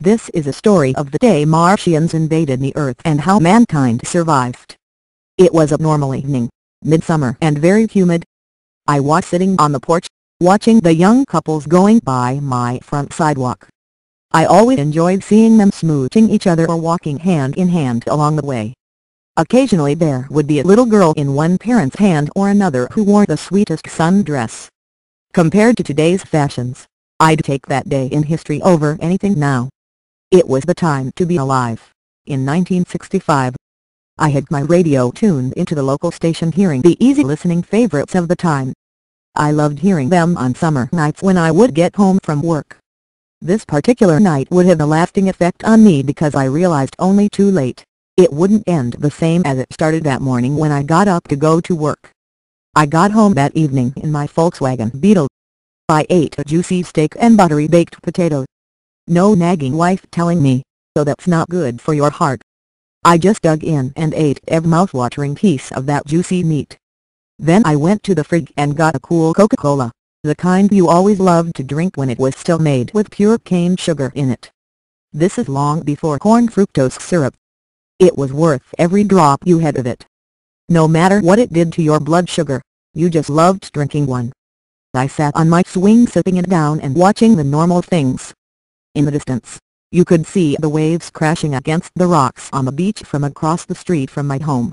This is a story of the day Martians invaded the Earth and how mankind survived. It was a normal evening, midsummer and very humid. I was sitting on the porch, watching the young couples going by my front sidewalk. I always enjoyed seeing them smooching each other or walking hand in hand along the way. Occasionally there would be a little girl in one parent's hand or another who wore the sweetest sundress. Compared to today's fashions, I'd take that day in history over anything now. It was the time to be alive. In 1965, I had my radio tuned into the local station, hearing the easy listening favorites of the time. I loved hearing them on summer nights when I would get home from work. This particular night would have a lasting effect on me because I realized only too late, it wouldn't end the same as it started that morning when I got up to go to work. I got home that evening in my Volkswagen Beetle. I ate a juicy steak and buttery baked potatoes. No nagging wife telling me, "So that's not good for your heart." I just dug in and ate every mouth-watering piece of that juicy meat. Then I went to the fridge and got a cool Coca-Cola, the kind you always loved to drink when it was still made with pure cane sugar in it. This is long before corn fructose syrup. It was worth every drop you had of it. No matter what it did to your blood sugar, you just loved drinking one. I sat on my swing sipping it down and watching the normal things. In the distance, you could see the waves crashing against the rocks on the beach from across the street from my home.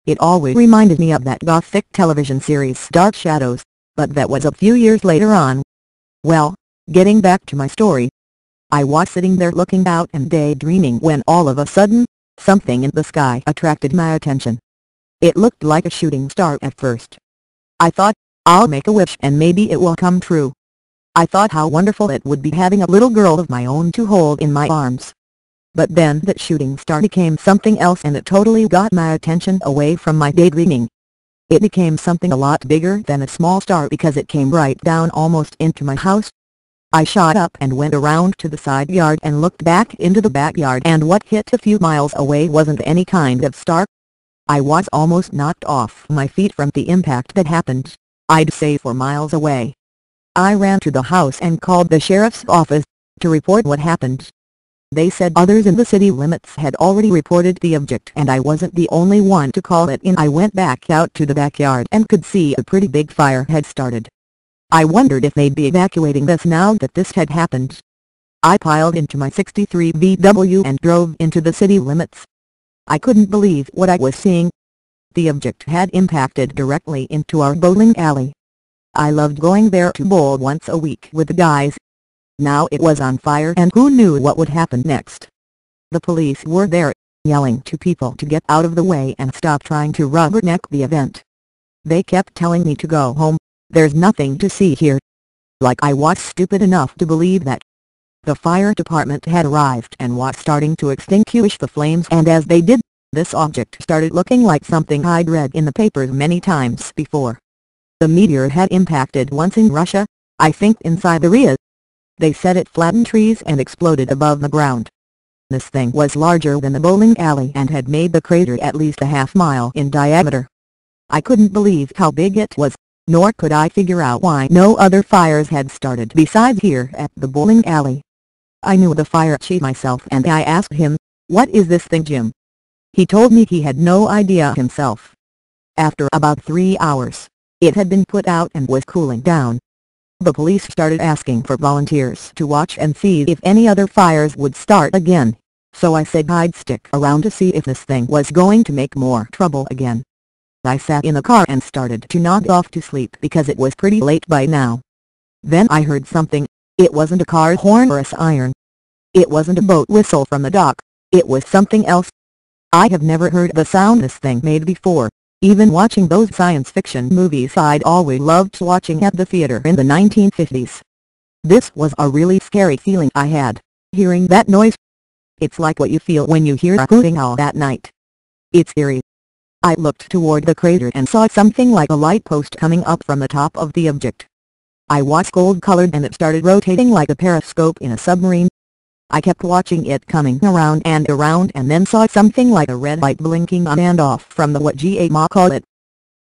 It always reminded me of that gothic television series Dark Shadows, but that was a few years later on. Well, getting back to my story. I was sitting there looking out and daydreaming when all of a sudden, something in the sky attracted my attention. It looked like a shooting star at first. I thought, I'll make a wish and maybe it will come true. I thought how wonderful it would be having a little girl of my own to hold in my arms. But then that shooting star became something else and it totally got my attention away from my daydreaming. It became something a lot bigger than a small star because it came right down almost into my house. I shot up and went around to the side yard and looked back into the backyard, and what hit a few miles away wasn't any kind of star. I was almost knocked off my feet from the impact that happened, I'd say 4 miles away. I ran to the house and called the sheriff's office to report what happened. They said others in the city limits had already reported the object and I wasn't the only one to call it in. I went back out to the backyard and could see a pretty big fire had started. I wondered if they'd be evacuating this now that this had happened. I piled into my '63 VW and drove into the city limits. I couldn't believe what I was seeing. The object had impacted directly into our bowling alley. I loved going there to bowl once a week with the guys. Now it was on fire and who knew what would happen next. The police were there, yelling to people to get out of the way and stop trying to rubberneck the event. They kept telling me to go home, there's nothing to see here. Like I was stupid enough to believe that. The fire department had arrived and was starting to extinguish the flames, and as they did, this object started looking like something I'd read in the papers many times before. The meteor had impacted once in Russia, I think in Siberia. They said it flattened trees and exploded above the ground. This thing was larger than the bowling alley and had made the crater at least a half-mile in diameter. I couldn't believe how big it was, nor could I figure out why no other fires had started besides here at the bowling alley. I knew the fire chief myself and I asked him, "What is this thing, Jim?" He told me he had no idea himself. After about 3 hours, it had been put out and was cooling down. The police started asking for volunteers to watch and see if any other fires would start again, so I said I'd stick around to see if this thing was going to make more trouble again. I sat in the car and started to nod off to sleep because it was pretty late by now. Then I heard something. It wasn't a car horn or a siren. It wasn't a boat whistle from the dock, it was something else. I have never heard the sound this thing made before. Even watching those science fiction movies I'd always loved watching at the theater in the 1950s. This was a really scary feeling I had, hearing that noise. It's like what you feel when you hear a hooting owl at night. It's eerie. I looked toward the crater and saw something like a light post coming up from the top of the object. I was gold-colored and it started rotating like a periscope in a submarine. I kept watching it coming around and then saw something like a red light blinking on and off from the what GA call it.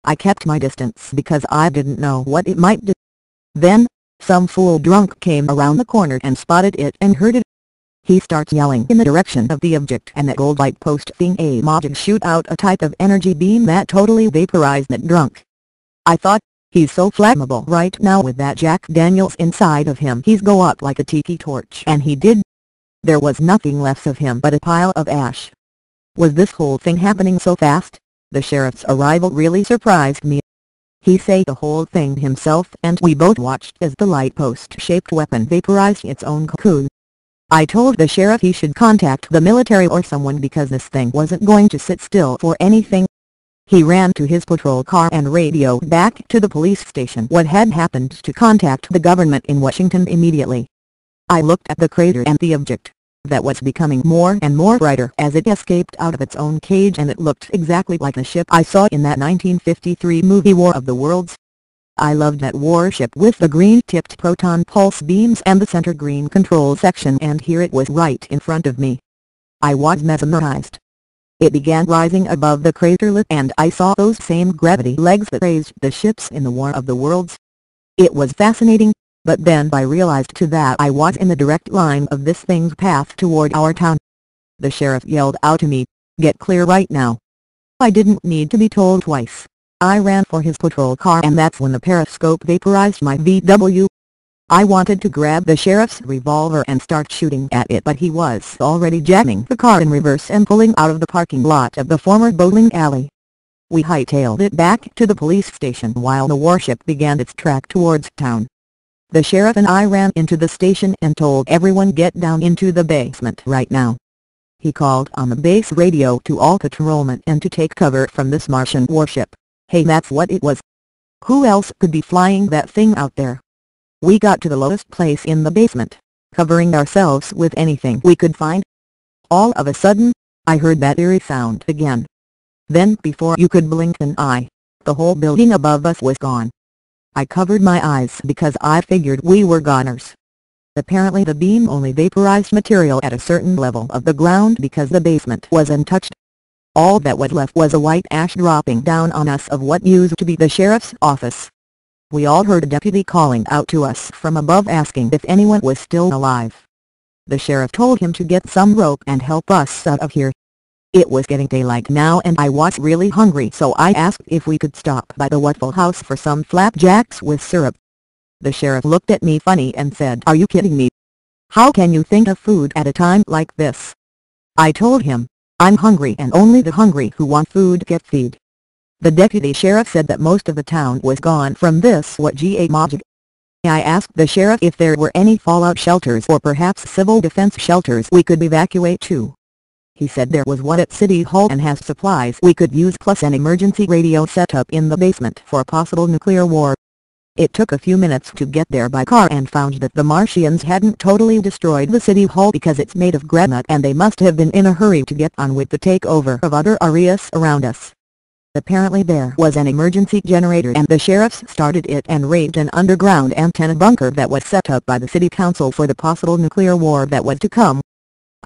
I kept my distance because I didn't know what it might do. Then, some fool drunk came around the corner and spotted it and heard it. He starts yelling in the direction of the object, and that gold light post thing emoji shoot out a type of energy beam that totally vaporized that drunk. I thought, he's so flammable right now with that Jack Daniels inside of him, he's go up like a tiki torch, and he did. There was nothing left of him but a pile of ash. Was this whole thing happening so fast? The sheriff's arrival really surprised me. He said the whole thing himself, and we both watched as the light post-shaped weapon vaporized its own cocoon. I told the sheriff he should contact the military or someone because this thing wasn't going to sit still for anything. He ran to his patrol car and radioed back to the police station what had happened to contact the government in Washington immediately. I looked at the crater and the object, that was becoming more and more brighter as it escaped out of its own cage, and it looked exactly like the ship I saw in that 1953 movie War of the Worlds. I loved that warship with the green-tipped proton pulse beams and the center green control section, and here it was right in front of me. I was mesmerized. It began rising above the crater lip, and I saw those same gravity legs that raised the ships in the War of the Worlds. It was fascinating, but then I realized too that I was in the direct line of this thing's path toward our town. The sheriff yelled out to me, "Get clear right now." I didn't need to be told twice. I ran for his patrol car, and that's when the periscope vaporized my VW. I wanted to grab the sheriff's revolver and start shooting at it, but he was already jamming the car in reverse and pulling out of the parking lot of the former bowling alley. We hightailed it back to the police station while the warship began its track towards town. The sheriff and I ran into the station and told everyone get down into the basement right now. He called on the base radio to all patrolmen and to take cover from this Martian warship. Hey, that's what it was. Who else could be flying that thing out there? We got to the lowest place in the basement, covering ourselves with anything we could find. All of a sudden, I heard that eerie sound again. Then, before you could blink an eye, the whole building above us was gone. I covered my eyes because I figured we were goners. Apparently the beam only vaporized material at a certain level of the ground because the basement was untouched. All that was left was a white ash dropping down on us of what used to be the sheriff's office. We all heard a deputy calling out to us from above asking if anyone was still alive. The sheriff told him to get some rope and help us out of here. It was getting daylight now, and I was really hungry, so I asked if we could stop by the Waffle House for some flapjacks with syrup. The sheriff looked at me funny and said, "Are you kidding me? How can you think of food at a time like this?" I told him, "I'm hungry, and only the hungry who want food get fed." The deputy sheriff said that most of the town was gone from this magic. I asked the sheriff if there were any fallout shelters or perhaps civil defense shelters we could evacuate to. He said there was one at City Hall and has supplies we could use, plus an emergency radio set up in the basement for a possible nuclear war. It took a few minutes to get there by car and found that the Martians hadn't totally destroyed the City Hall because it's made of granite, and they must have been in a hurry to get on with the takeover of other areas around us. Apparently there was an emergency generator, and the sheriffs started it and raised an underground antenna bunker that was set up by the city council for the possible nuclear war that was to come.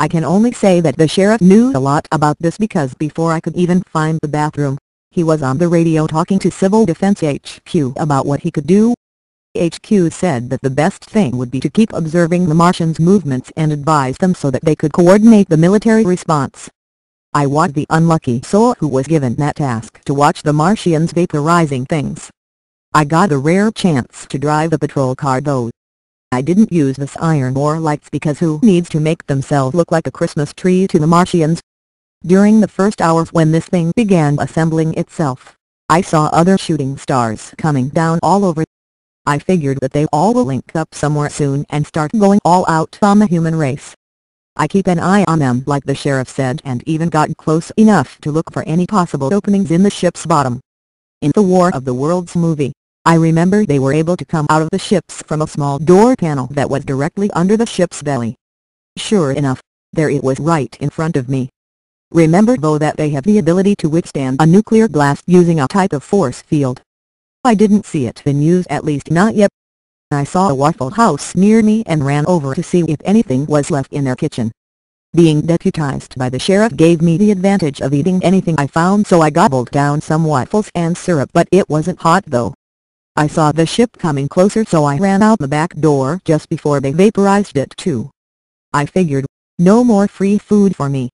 I can only say that the sheriff knew a lot about this because before I could even find the bathroom, he was on the radio talking to Civil Defense HQ about what he could do. HQ said that the best thing would be to keep observing the Martians' movements and advise them so that they could coordinate the military response. I was the unlucky soul who was given that task to watch the Martians vaporizing things. I got a rare chance to drive the patrol car though. I didn't use the siren or lights because who needs to make themselves look like a Christmas tree to the Martians? During the first hours when this thing began assembling itself, I saw other shooting stars coming down all over. I figured that they all will link up somewhere soon and start going all out on the human race. I keep an eye on them like the sheriff said, and even got close enough to look for any possible openings in the ship's bottom. In the War of the Worlds movie, I remember they were able to come out of the ships from a small door panel that was directly under the ship's belly. Sure enough, there it was right in front of me. Remember though that they have the ability to withstand a nuclear blast using a type of force field. I didn't see it in use, at least not yet. I saw a Waffle House near me and ran over to see if anything was left in their kitchen. Being deputized by the sheriff gave me the advantage of eating anything I found, so I gobbled down some waffles and syrup, but it wasn't hot though. I saw the ship coming closer, so I ran out the back door just before they vaporized it too. I figured, No more free food for me.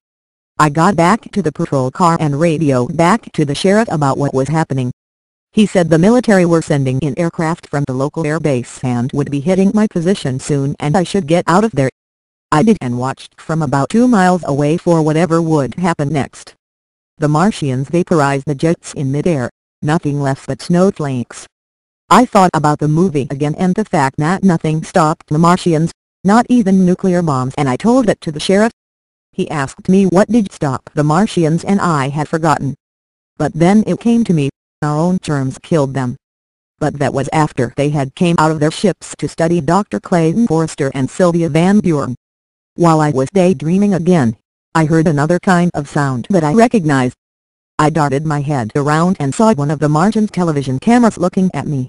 I got back to the patrol car and radioed back to the sheriff about what was happening. He said the military were sending in aircraft from the local air base and would be hitting my position soon and I should get out of there. I did and watched from about 2 miles away for whatever would happen next. The Martians vaporized the jets in midair, nothing left but snowflakes. I thought about the movie again and the fact that nothing stopped the Martians, not even nuclear bombs, and I told it to the sheriff. He asked me what did stop the Martians and I had forgotten. But then it came to me, our own germs killed them. But that was after they had came out of their ships to study Dr. Clayton Forrester and Sylvia Van Buren. While I was daydreaming again, I heard another kind of sound that I recognized. I darted my head around and saw one of the Martians' television cameras looking at me.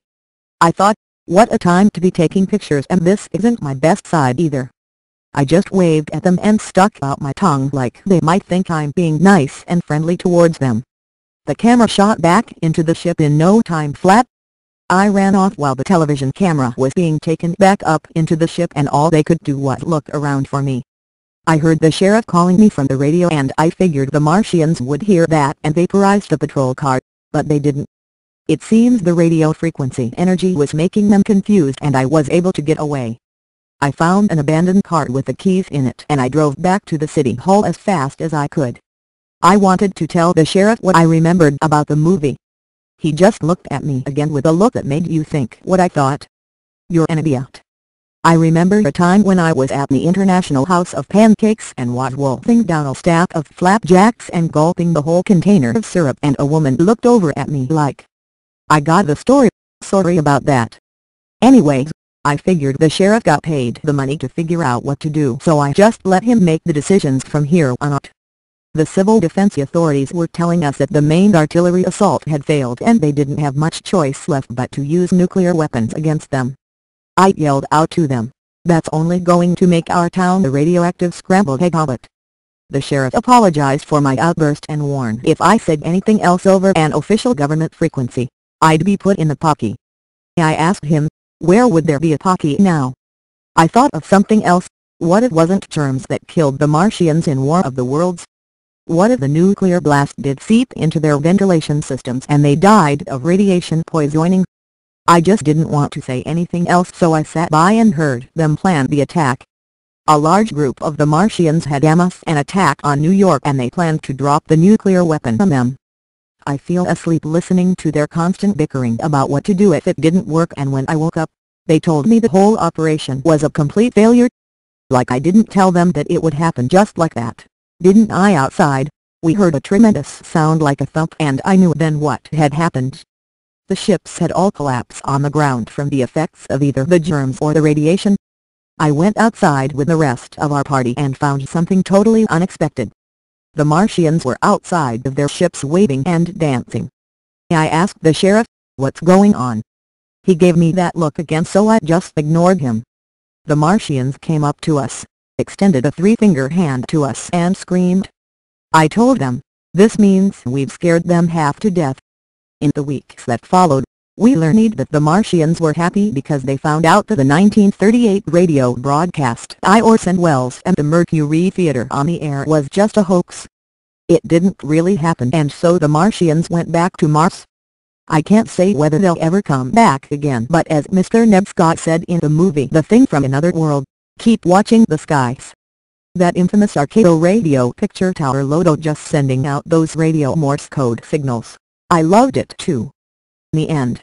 I thought, what a time to be taking pictures, and this isn't my best side either. I just waved at them and stuck out my tongue like they might think I'm being nice and friendly towards them. The camera shot back into the ship in no time flat. I ran off while the television camera was being taken back up into the ship, and all they could do was look around for me. I heard the sheriff calling me from the radio and I figured the Martians would hear that and vaporize the patrol car, but they didn't. It seems the radio frequency energy was making them confused and I was able to get away. I found an abandoned car with the keys in it and I drove back to the city hall as fast as I could. I wanted to tell the sheriff what I remembered about the movie. He just looked at me again with a look that made you think what I thought. You're an idiot. I remember a time when I was at the International House of Pancakes and was wolfing down a stack of flapjacks and gulping the whole container of syrup, and a woman looked over at me like, I got the story, sorry about that. Anyways, I figured the sheriff got paid the money to figure out what to do, so I just let him make the decisions from here on out. The civil defense authorities were telling us that the main artillery assault had failed and they didn't have much choice left but to use nuclear weapons against them. I yelled out to them, that's only going to make our town a radioactive scrambled egg omelet. The sheriff apologized for my outburst and warned if I said anything else over an official government frequency, I'd be put in the pocky. I asked him, where would there be a pocky now? I thought of something else. What if it wasn't germs that killed the Martians in War of the Worlds? What if the nuclear blast did seep into their ventilation systems and they died of radiation poisoning? I just didn't want to say anything else, so I sat by and heard them plan the attack. A large group of the Martians had amassed an attack on New York and they planned to drop the nuclear weapon on them. I fell asleep listening to their constant bickering about what to do if it didn't work, and when I woke up, they told me the whole operation was a complete failure. Like I didn't tell them that it would happen just like that, didn't I? Outside, we heard a tremendous sound like a thump and I knew then what had happened. The ships had all collapsed on the ground from the effects of either the germs or the radiation. I went outside with the rest of our party and found something totally unexpected. The Martians were outside of their ships waving and dancing. I asked the sheriff, what's going on? He gave me that look again, so I just ignored him. The Martians came up to us, extended a 3-finger hand to us and screamed. I told them, this means we've scared them half to death. In the weeks that followed, we learned that the Martians were happy because they found out that the 1938 radio broadcast I Orson Welles and the Mercury Theater on the air was just a hoax. It didn't really happen, and so the Martians went back to Mars. I can't say whether they'll ever come back again, but as Mr. Ned Scott said in the movie The Thing from Another World, keep watching the skies. That infamous Tele-Radio picture tower logo just sending out those radio Morse code signals. I loved it too. The end.